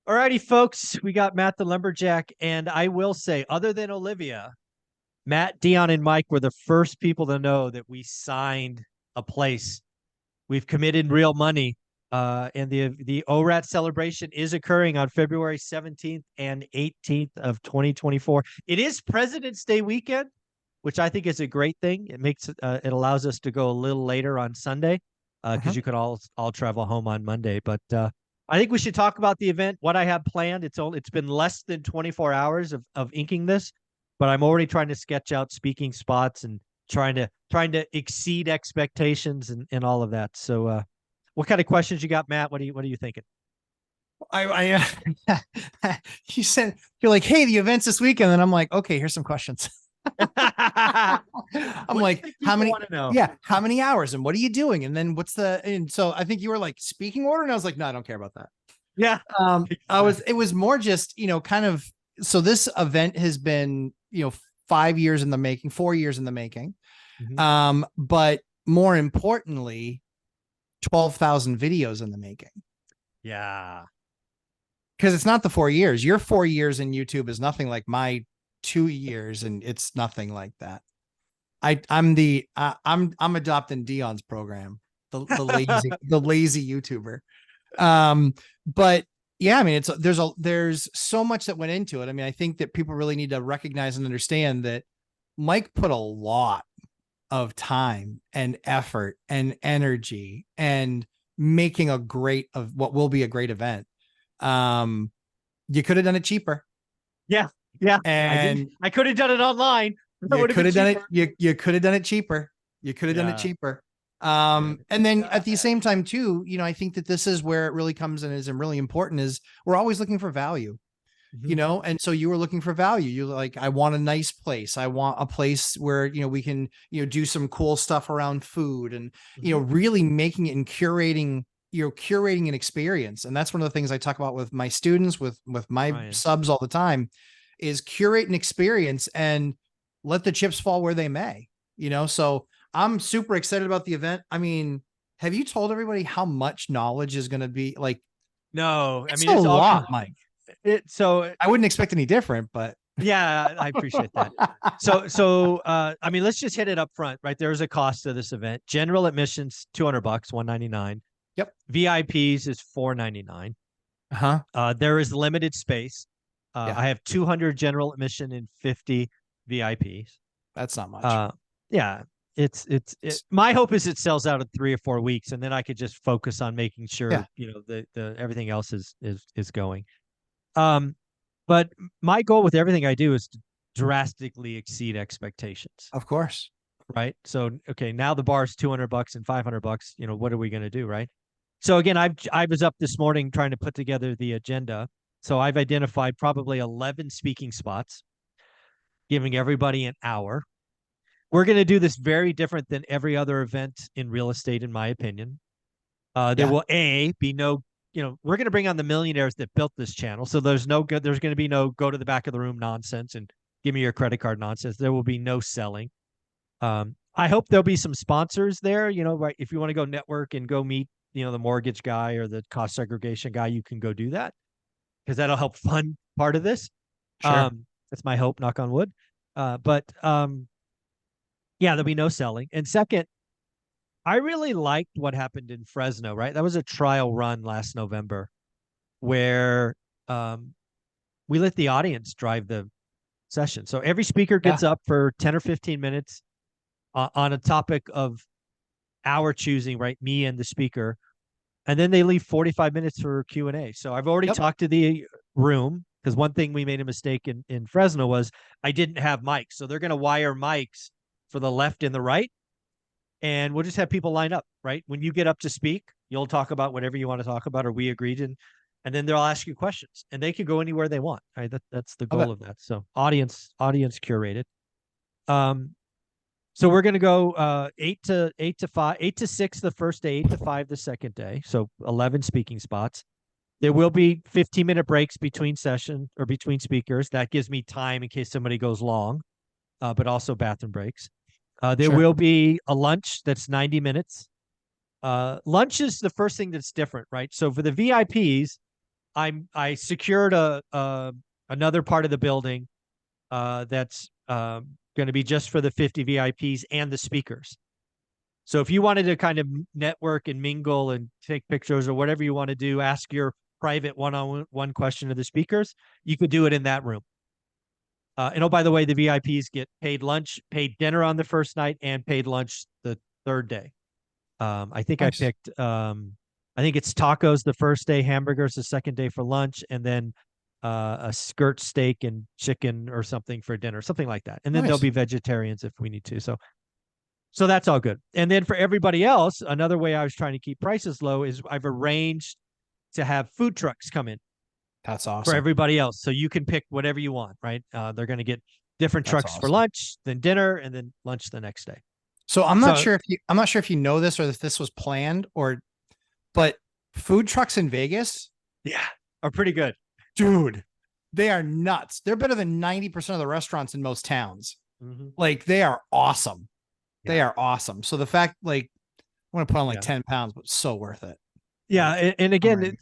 Alrighty, folks, we got Matt the Lumberjack, and I will say, other than Olivia, Matt, Dion, and Mike were the first people to know that we signed a place. We've committed real money, and the ORaaT celebration is occurring on February 17th and 18th of 2024. It is President's Day weekend, which I think is a great thing. It allows us to go a little later on Sunday because you could all travel home on Monday, but. I think we should talk about the event, what I have planned. It's been less than 24 hours of inking this, but I'm already trying to sketch out speaking spots and trying to exceed expectations and all of that. So what kind of questions you got, Matt? What are you thinking? You said you're like, hey, the event's this weekend, and I'm like, okay, here's some questions. I'm What like, how many? want to know? Yeah, how many hours, and what are you doing? And then what's the? And so I think you were like speaking order, and I was like, no, I don't care about that. Yeah, It was more just kind of. So this event has been 5 years in the making, 4 years in the making. But more importantly, 12,000 videos in the making. Yeah, because it's not the 4 years. Your 4 years in YouTube is nothing like my 2 years, and it's nothing like that. I'm adopting Dion's program, the lazy YouTuber. But yeah, I mean, there's so much that went into it. I mean, I think that people really need to recognize and understand that Mike put a lot of time and effort and energy and making of what will be a great event. You could have done it cheaper. yeah, yeah. And I could have done it online. You could have done it. You could have done it cheaper. You could have done it cheaper. And then at the same time too, I think that this is where it really comes in is really important is we're always looking for value, and so you were looking for value. You're like, I want a nice place. I want a place where, we can, do some cool stuff around food and, really making it and curating an experience. And that's one of the things I talk about with my students, with my subs all the time is curate an experience and let the chips fall where they may, so I'm super excited about the event. I mean, have you told everybody how much knowledge is going to be like? No, I mean, it's a lot, Mike. So I wouldn't expect any different, but yeah, I appreciate that. So I mean, let's just hit it up front, right? There's a cost to this event. General admissions, $200, $199. Yep. VIPs is $499. There is limited space. I have 200 general admission and 50 VIPs. That's not much. Yeah. It's my hope is it sells out in 3 or 4 weeks, and then I could just focus on making sure the everything else is going. But my goal with everything I do is to drastically exceed expectations. Of course. Right. So okay, now the bar is $200 and $500. What are we going to do, right? So again, I was up this morning trying to put together the agenda. So I've identified probably 11 speaking spots, giving everybody an hour. We're going to do this very different than every other event in real estate, in my opinion. There will be no, we're going to bring on the millionaires that built this channel. So there's going to be no go to the back of the room nonsense and give me your credit card nonsense. There will be no selling. I hope there'll be some sponsors there, right? If you want to go network and go meet, the mortgage guy or the cost segregation guy, you can go do that because that'll help fund part of this. Sure. That's my hope, knock on wood. But yeah, there'll be no selling. And second, I really liked what happened in Fresno, right? That was a trial run last November where we let the audience drive the session. So every speaker gets up for 10 or 15 minutes on a topic of our choosing, right? Me and the speaker. And then they leave 45 minutes for Q&A. So I've already talked to the room because one thing we made a mistake in Fresno was I didn't have mics. So they're going to wire mics for the left and the right. And we'll just have people line up, right? When you get up to speak, you'll talk about whatever you want to talk about or we agreed in. And then they'll ask you questions and they can go anywhere they want. Right. That's the goal of that. So audience curated. So we're going to go 8 to 5, 8 to 6 the first day, 8 to 5 the second day. So 11 speaking spots. There will be 15-minute breaks between session or between speakers. That gives me time in case somebody goes long, but also bathroom breaks. There will be a lunch that's 90 minutes. Lunch is the first thing that's different, right? So for the VIPs, I secured another part of the building that's going to be just for the 50 VIPs and the speakers. So if you wanted to kind of network and mingle and take pictures or whatever you want to do, ask your private one-on-one question to the speakers, you could do it in that room. And oh, by the way, the VIPs get paid lunch, paid dinner on the first night, and paid lunch the third day. I think Nice. I picked, I think it's tacos the first day, hamburgers the second day for lunch, and then a skirt steak and chicken or something for dinner, something like that. And then there'll Nice. be vegetarians if we need to. So that's all good. And then for everybody else, another way I was trying to keep prices low is I've arranged to have food trucks come in That's for awesome. everybody else. So you can pick whatever you want, right? They're going to get different That's trucks for awesome. lunch, then dinner, and then lunch the next day. So I'm not sure if you know this or if this was planned but food trucks in Vegas, yeah, are pretty good. Dude, they are nuts. They're better than 90% of the restaurants in most towns. Like they are awesome. Yeah. They are awesome. So the fact, like, I want to put on like 10 pounds, but so worth it. Yeah. Like, and again,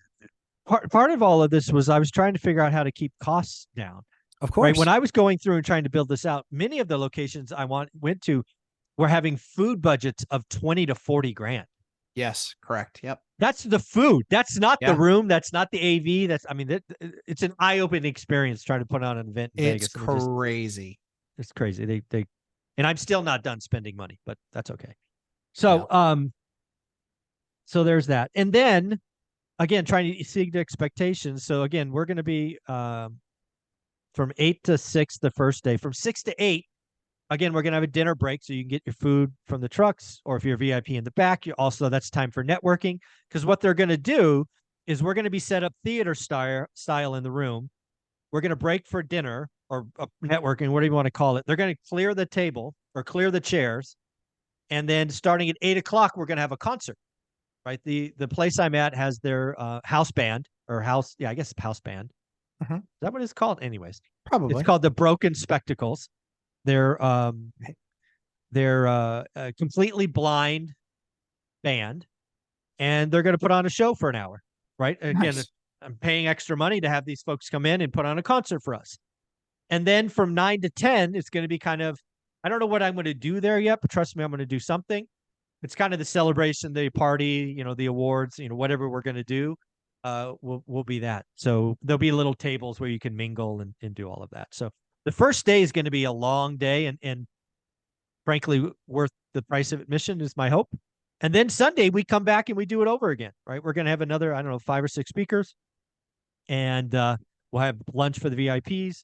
part of all of this was I was trying to figure out how to keep costs down. Of course. Right. When I was going through and trying to build this out, many of the locations I went to were having food budgets of 20 to 40 grand. Yes, correct. Yep. That's the food. That's not the room. That's not the AV. It's an eye-opening experience trying to put on an event in Vegas. It's crazy. It's crazy. And I'm still not done spending money, but that's okay. So, so there's that. And then again, trying to exceed the expectations. So again, we're going to be, from 8 to 6 the first day. From 6 to 8, again, we're going to have a dinner break so you can get your food from the trucks, or if you're a VIP in the back, that's time for networking, because what they're going to do is we're going to be set up theater style in the room. We're going to break for dinner or networking, whatever you want to call it. They're going to clear the table or clear the chairs. And then starting at 8 o'clock, we're going to have a concert, right? The place I'm at has their house band I guess house band. Is that what it's called? Anyways, probably. It's called the Broken Spectacles. They're a completely blind band, and they're going to put on a show for an hour, right? Again, I'm paying extra money to have these folks come in and put on a concert for us. And then from 9 to 10, it's going to be kind of, I don't know what I'm going to do there yet, but trust me, I'm going to do something. It's kind of the celebration, the party, the awards, whatever we're going to do, will be that. So there'll be little tables where you can mingle and do all of that. So the first day is going to be a long day and frankly worth the price of admission is my hope. And then Sunday we come back and we do it over again, right? We're going to have another, 5 or 6 speakers, and we'll have lunch for the VIPs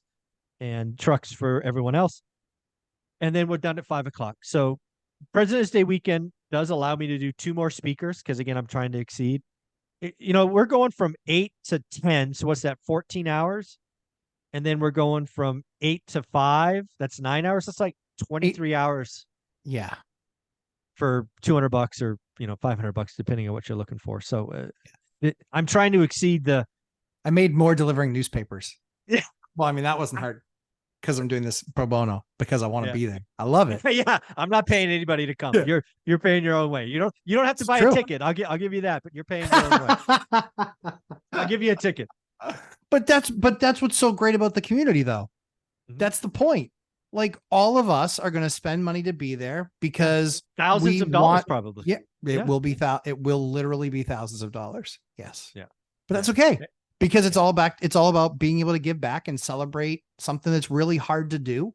and trucks for everyone else. And then we're done at 5 o'clock. So President's Day weekend does allow me to do 2 more speakers because, again, I'm trying to exceed. We're going from 8 to 10. So what's that, 14 hours? And then we're going from 8 to 5. That's 9 hours. That's like 23 hours. Yeah. For $200 or, $500, depending on what you're looking for. So I'm trying to exceed I made more delivering newspapers. Yeah. Well, I mean, that wasn't hard because I'm doing this pro bono because I want to be there. I love it. Yeah. I'm not paying anybody to come. Yeah. You're paying your own way. You don't have to buy a ticket. I'll give you that, but you're paying your own way. I'll give you a ticket. But that's what's so great about the community, though. That's the point. Like, all of us are going to spend money to be there because thousands of dollars, probably. Yeah, it will be. It will literally be thousands of dollars. Yes. Yeah. But that's okay because it's all about being able to give back and celebrate something that's really hard to do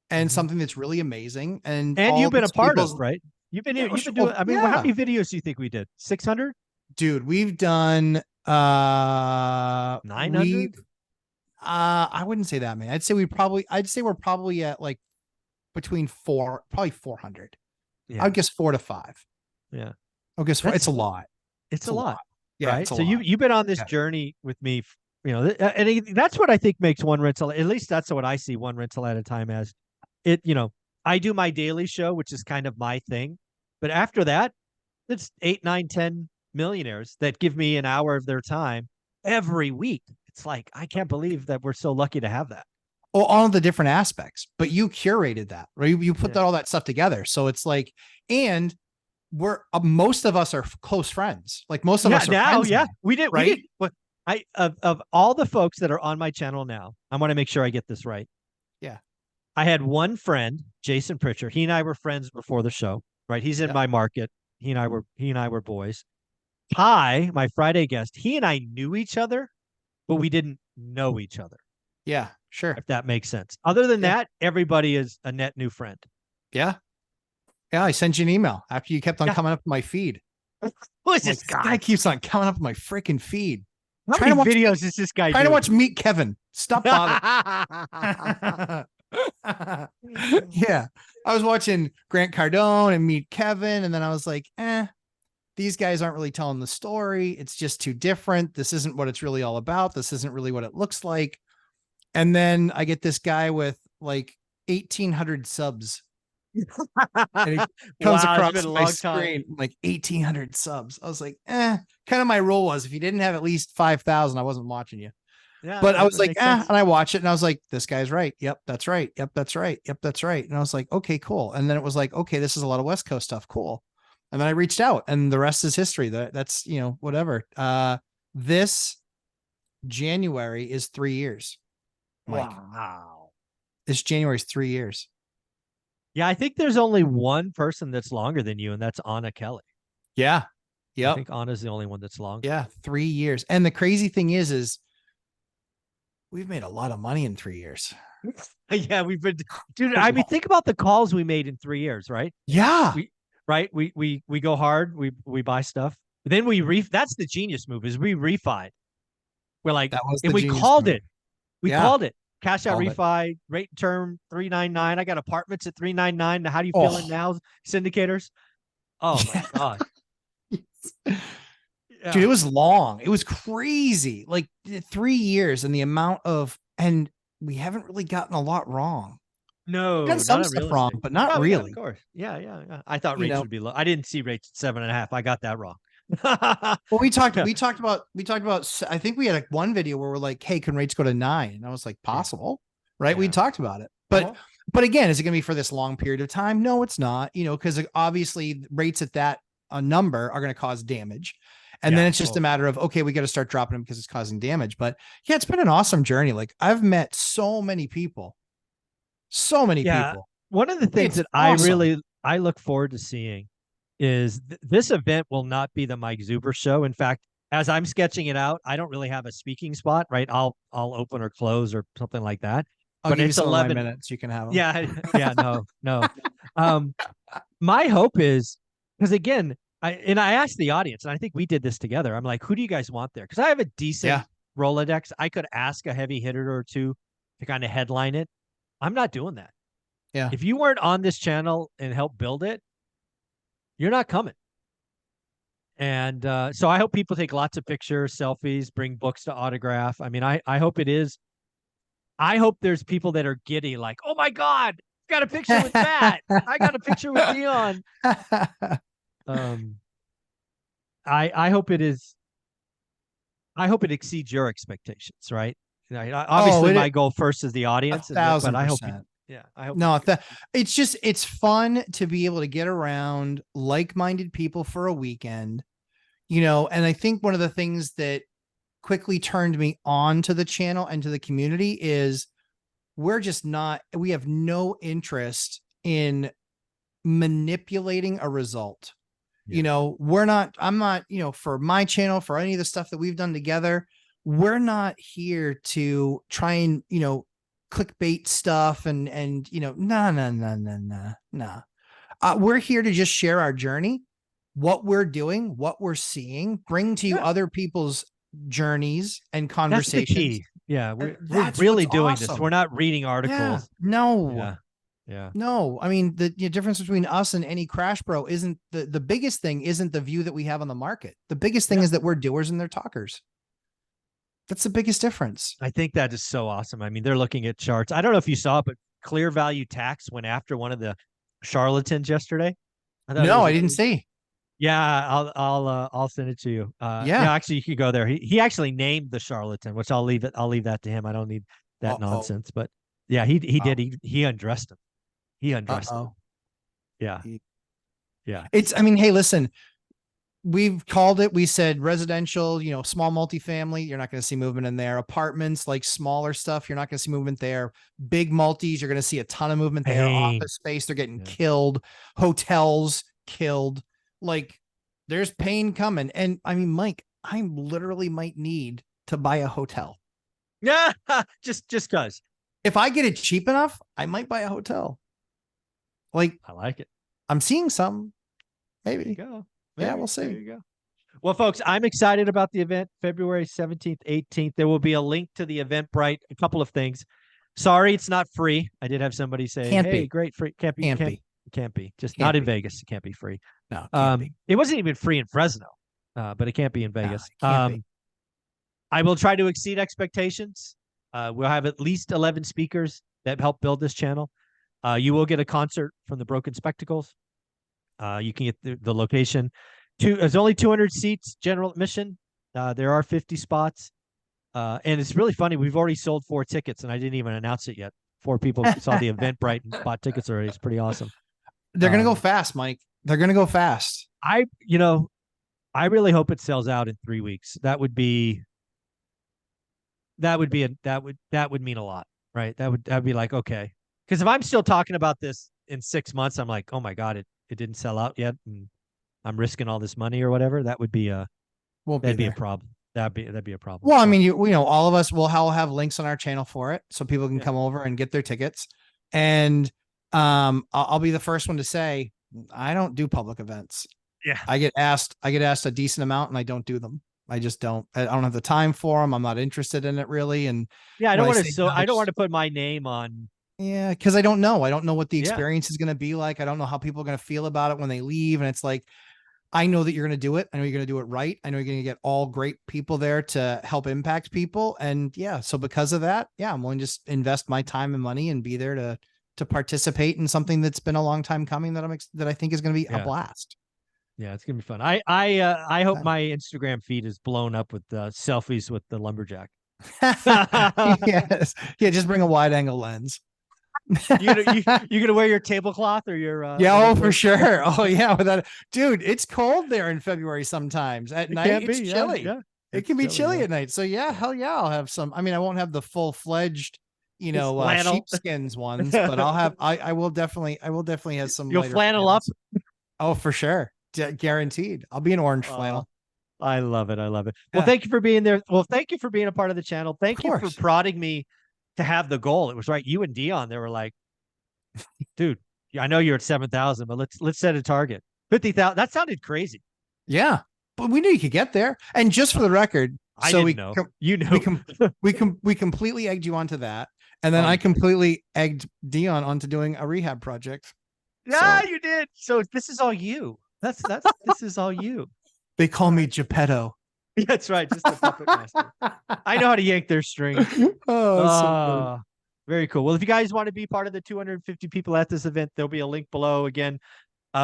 and something that's really amazing. And you've been a part of, right? You've been doing. I mean, how many videos do you think we did? 600? Dude, we've done 900. I wouldn't say that many. I'd say we're probably at like between 400. Yeah. I'd guess 4 to 5. Yeah. I guess it's a lot. It's a lot. Yeah. Right. So you've been on this journey with me, and that's what I think makes one rental. At least that's what I see one rental at a time as. I do my daily show, which is kind of my thing, but after that, it's 8, 9, 10 millionaires that give me an hour of their time every week. It's like, I can't believe that we're so lucky to have that. Oh, all of the different aspects, but you curated that, right? You put all that stuff together. So it's like, and we're most of us are close friends. Like most of us are now. friends Yeah, now, we did. Right. But of all the folks that are on my channel now, I want to make sure I get this right. Yeah. I had one friend, Jason Pritchard. He and I were friends before the show, right? He's in Yep. my market. He and I were boys. Ty, my Friday guest, he and I knew each other, but we didn't know each other, Yeah. Sure. if that makes sense. Other than Yeah. that, everybody is a net new friend. Yeah. Yeah. I sent you an email after you kept on Yeah. coming up my feed. Who is I'm like, this this guy guy? keeps on coming up my freaking feed. How Trying many to watch videos is this guy trying to doing? watch Meet Kevin. Stop bothering. Yeah. I was watching Grant Cardone and Meet Kevin, and then I was like, these guys aren't really telling the story. It's just too different. This isn't what it's really all about. This isn't really what it looks like. And then I get this guy with like 1,800 subs. And he comes Wow, it's across been a my long time. screen like 1,800 subs. I was like, kind of my rule was if you didn't have at least 5,000, I wasn't watching you. Yeah, But I was that like, makes sense. and I watched it and I was like, this guy's right. Yep, that's right. Yep, that's right. Yep, that's right. And I was like, okay, cool. And then it was like, okay, this is a lot of West Coast stuff. Cool. And then I reached out and the rest is history. That's, whatever. This January is 3 years. Mike. Wow. This January is 3 years. Yeah, I think there's only one person that's longer than you, and that's Anna Kelly. Yeah. I Yep. think Anna's the only one that's long. Yeah. 3 years. And the crazy thing is we've made a lot of money in 3 years. Yeah, we've been, dude. I mean, think about the calls we made in 3 years, right? Yeah. We go hard. We buy stuff. But then that's the genius move is we refied. We're like, That was and the we genius called move. it. We Yeah. called it. Cash out Called it. refi, rate and term 399. I got apartments at 399. Now, how do you Oh. feeling now, syndicators? Oh my God. Yeah. Dude, it was long. It was crazy. Like 3 years and the amount of, and we haven't really gotten a lot wrong. No, We've done some not stuff real wrong, estate. but not Yeah, really. of course. Yeah. I thought You rates know. would be low. I didn't see rates at 7.5. I got that wrong. Well, we talked about, I think we had like one video where we're like, hey, can rates go to 9? And I was like, possible, right? We Yeah. talked about it. But again, is it going to be for this long period of time? No, it's not, because obviously rates at that number are going to cause damage. And then it's just a matter of, okay, we got to start dropping them because it's causing damage. But yeah, it's been an awesome journey. Like I've met so many people. One of the things that awesome. I look forward to seeing is this event will not be the Mike Zuber show. In fact, as I'm sketching it out, I don't really have a speaking spot, right? I'll open or close or something like that. I'll give you it's some 11 of my minutes. You can have them. Yeah, no. My hope is because again, I asked the audience, and I think we did this together. I'm like, who do you guys want there? Because I have a decent Rolodex. I could ask a heavy hitter or two to kind of headline it. I'm not doing that. Yeah. If you weren't on this channel and help build it, you're not coming. And so I hope people take lots of pictures, selfies, bring books to autograph. I mean, I hope it is. I hope there's people that are giddy, like, oh my God, got a picture with Matt. I got a picture with Dion. I hope it is. I hope it exceeds your expectations, right? Obviously, my goal first is the audience, but I hope. I hope. No, it's fun to be able to get around like-minded people for a weekend, and I think one of the things that quickly turned me on to the channel and to the community is we have no interest in manipulating a result. Yeah. I'm not, for my channel, for any of the stuff that we've done together, we're not here to try and, clickbait stuff and no. We're here to just share our journey, what we're doing, what we're seeing, bring to you other people's journees and conversations. That's the key. Yeah, we're really doing this. We're not reading articles. No. Yeah. No, I mean, the difference between us and any crash bro isn't the biggest thing isn't the view that we have on the market. The biggest thing is that we're doers and they're talkers. That's the biggest difference. I think that is so awesome. I mean, they're looking at charts. I don't know if you saw it, but Clear Value Tax went after one of the charlatans yesterday. I didn't see. Yeah, I'll send it to you. Actually, you could go there. He actually named the charlatan, which I'll leave that to him. I don't need that nonsense. But yeah, he did. He undressed him. He undressed him. Yeah. Hey, listen, we've called it. We said residential, small multifamily. You're not going to see movement in there. Apartments, like smaller stuff, you're not going to see movement there. Big multis, you're going to see a ton of movement there. Pain. Office space, they're getting Yeah. killed. Hotels killed. Like there's pain coming. And I mean, Mike, I literally might need to buy a hotel. Yeah. Just cause. If I get it cheap enough, I might buy a hotel. Like I like it. I'm seeing some, There you maybe. go. Yeah, There, we'll there see. you go. Well, folks, I'm excited about the event, February 17th, 18th. There will be a link to the Eventbrite, a couple of things. Sorry, it's not free. I did have somebody say, Can't hey, be. great, free. Can't be, Can't be. can't be. Just not Can't in be. Vegas. It can't be free. No, can't be. It wasn't even free in Fresno, but it can't be in No, Vegas. it can't be. I will try to exceed expectations. We'll have at least 11 speakers that help build this channel. You will get a concert from the Broken Spectacles. You can get the location. There's only 200 seats, general admission. There are 50 spots. And it's really funny. We've already sold 4 tickets, and I didn't even announce it yet. 4 people saw the Eventbrite and bought tickets already. It's pretty awesome. They're gonna go fast, Mike. They're gonna go fast. I really hope it sells out in 3 weeks. That would mean a lot, right? That'd be like, okay. Because if I'm still talking about this in 6 months, I'm like, oh my God, it didn't sell out yet, and I'm risking all this money or whatever. That'd be a There. problem. That'd be a problem. Well, I So, mean, all of us will have links on our channel for it, so people can yeah. come over and get their tickets. And I'll be the first one to say I don't do public events. Yeah. I get asked a decent amount, and I don't do them. I just don't. I don't have the time for them. I'm not interested in it really. And Yeah, I when don't I want to say no, I don't want to put my name on. yeah, because I don't know. I don't know what the Yeah. experience is going to be like. I don't know how people are going to feel about it when they leave. And it's like, I know that you're going to do it. I know you're going to do it right. I know you're going to get all great people there to help impact people. And yeah, so because of that, yeah, I'm willing to just invest my time and money and be there to participate in something that's been a long time coming that I think is going to be a Yeah. blast. Yeah, it's gonna be fun. I hope my Instagram feed is blown up with selfies with the lumberjack. Yes. Yeah, just bring a wide angle lens. You gonna wear your tablecloth or your Yeah, oh, for sure. Oh, yeah. Without dude, it's cold there in February sometimes. At It night, can't it's be, yeah, chilly. yeah. It It's can be chilly, chilly yeah. at night. So yeah, hell yeah, I'll have some. I mean, I won't have the full-fledged, It's flannel. sheepskins ones, but I will definitely have some You'll lighter flannel up. flannels. Oh, for sure. Guaranteed. I'll be an orange Uh, flannel. I love it. I love it. Well, Yeah, thank you for being there. Well, thank you for being a part of the channel. of Thank you for course. prodding me to have the goal. It was right. You and Dion, they were like, dude, I know you're at 7,000, but let's set a target. 50,000. That sounded crazy. Yeah. But we knew you could get there. And just for the record, I so didn't know. You know. we completely egged you onto that. And then Oh, I completely egged Dion onto doing a rehab project. yeah, So you did. So this is all you. This is all you. they call me Geppetto. That's right. Just the puppet master. I know how to yank their strings. Oh, so funny. Very cool. Well, if you guys want to be part of the 250 people at this event, there'll be a link below. Again,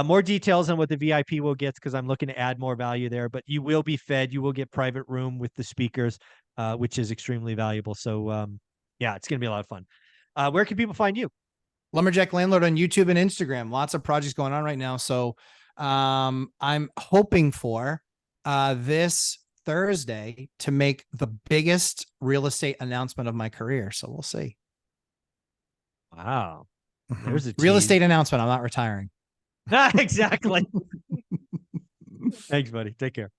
more details on what the VIP will get because I'm looking to add more value there. But you will be fed. You will get private room with the speakers, which is extremely valuable. So, yeah, it's going to be a lot of fun. Where can people find you? Lumberjack Landlord on YouTube and Instagram. Lots of projects going on right now. So I'm hoping for this Thursday to make the biggest real estate announcement of my career. So we'll see. Wow. There's a real tease. estate announcement. I'm not retiring. Exactly. Thanks, buddy. Take care.